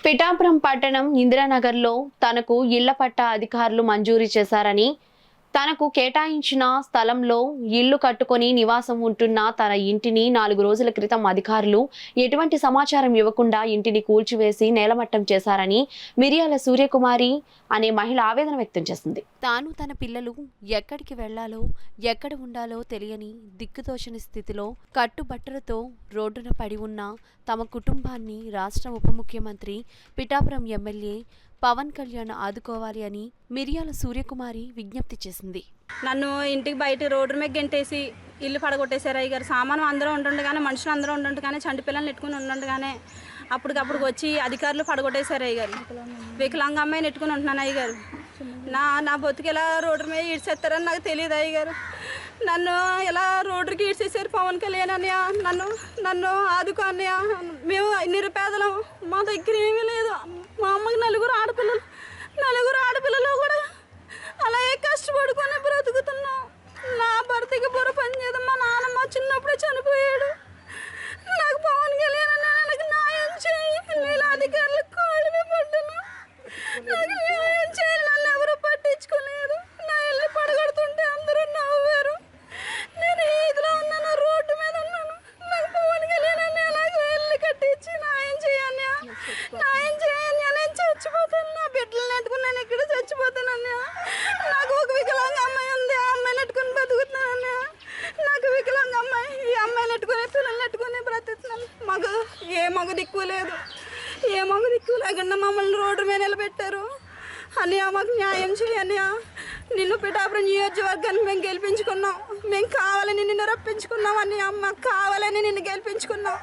పిఠాపురం పట్టణం ఇందిరానగర్లో తనకు ఇళ్ల పట్టా అధికారులు మంజూరు చేశారని, తనకు కేటాయించిన స్థలంలో ఇల్లు కట్టుకొని నివాసం ఉంటున్న తన ఇంటిని 4 రోజుల క్రితం అధికారులు ఎటువంటి సమాచారం ఇవ్వకుండా ఇంటిని కూల్చివేసి నేలమట్టం చేశారని మిరియాల సూర్యకుమారి అనే మహిళ ఆవేదన వ్యక్తం చేసింది. తాను తన పిల్లలు ఎక్కడికి వెళ్లాలో ఎక్కడ ఉండాలో తెలియని దిక్కుతోచని స్థితిలో కట్టుబట్టలతో రోడ్డున పడి ఉన్న తమ కుటుంబాన్ని రాష్ట్ర ఉప ముఖ్యమంత్రి పిఠాపురం ఎమ్మెల్యే పవన్ కళ్యాణ్ ఆదుకోవాలి అని మిరియాల సూర్యకుమారి విజ్ఞప్తి చేసింది. నన్ను ఇంటికి బయట రోడ్డు మీద గెంటేసి ఇల్లు పడగొట్టేశారు అయ్య గారు. సామాను అందరూ ఉంటుండగానే, మనుషులు అందరూ ఉంటుండగానే, చంటి పిల్లల్ని నెట్టుకుని ఉంటుండగానే అప్పటికప్పుడు వచ్చి అధికారులు పడగొట్టేశారు అయ్య గారు. వికలాంగ అమ్మాయి నెట్టుకుని ఉంటున్నాను అయ్య గారు. నా బతుకు ఇలా రోడ్డు మీద ఈడ్చేస్తారని నాకు తెలియదు అయ్య గారు. నన్ను ఇలా రోడ్డుకి ఈడ్చేసారు పవన్ కళ్యాణ్ అన్నయ్య. నన్ను ఆదుకో అన్నయ్య. మేము నిరుపేదలం, మా దగ్గర ఏమీ లేదు. మా అమ్మకి నలుగురు ఆడపిల్లలు కూడా అలాగే కష్టపడుకొని బ్రతుకుతున్నాం. నా భర్తకి బుర్ర పని చేయదు. మా నాన్నమ్మ చిన్నప్పుడే చనిపోయాడు. నాకు పవన్ కళ్యాణ్ అన్న నాకు న్యాయం చేయి. నేను అధికారులకు కాళ్ళమే పడ్డాను. నాకు న్యాయం చేయాలి. నన్ను ఎవరు పట్టించుకోలేదు. నా ఇల్లు పడగొడుతుంటే అందరూ నవ్వారు. నేను ఈదులో ఉన్నాను, రోడ్డు మీద ఉన్నాను. నాకు పవన్ కళ్యాణ్ అన్న నాకు ఇల్లు కట్టించి న్యాయం చేయాలి. న్యాయం చేయాలి. నేను చచ్చిపోతాను. నా బిడ్డలు నెట్టుకుని నేను ఇక్కడ చచ్చిపోతాను అన్న. నాకు ఒక వికలాంగ అమ్మాయి ఉంది. ఆ అమ్మాయి నెట్టుకుని బతుకుతున్నాను అన్న. నాకు వికలాంగ అమ్మాయి, ఈ అమ్మాయి నెట్టుకుని పిల్లలు నెట్టుకుని బ్రతుకుతున్నాను. మగ దిక్కు లేదు. ఏ మగ దిక్కు లేకుండా మమ్మల్ని రోడ్డు మీద నిలబెట్టారు అన్నయ్య. మాకు న్యాయం చేయన్నయ్య. నిన్ను పిఠాపురం నియోజకవర్గాన్ని మేము గెలిపించుకున్నాం. మేము కావాలని నిన్ను రప్పించుకున్నాం అన్నయ్య. మాకు కావాలని నిన్ను గెలిపించుకున్నాం.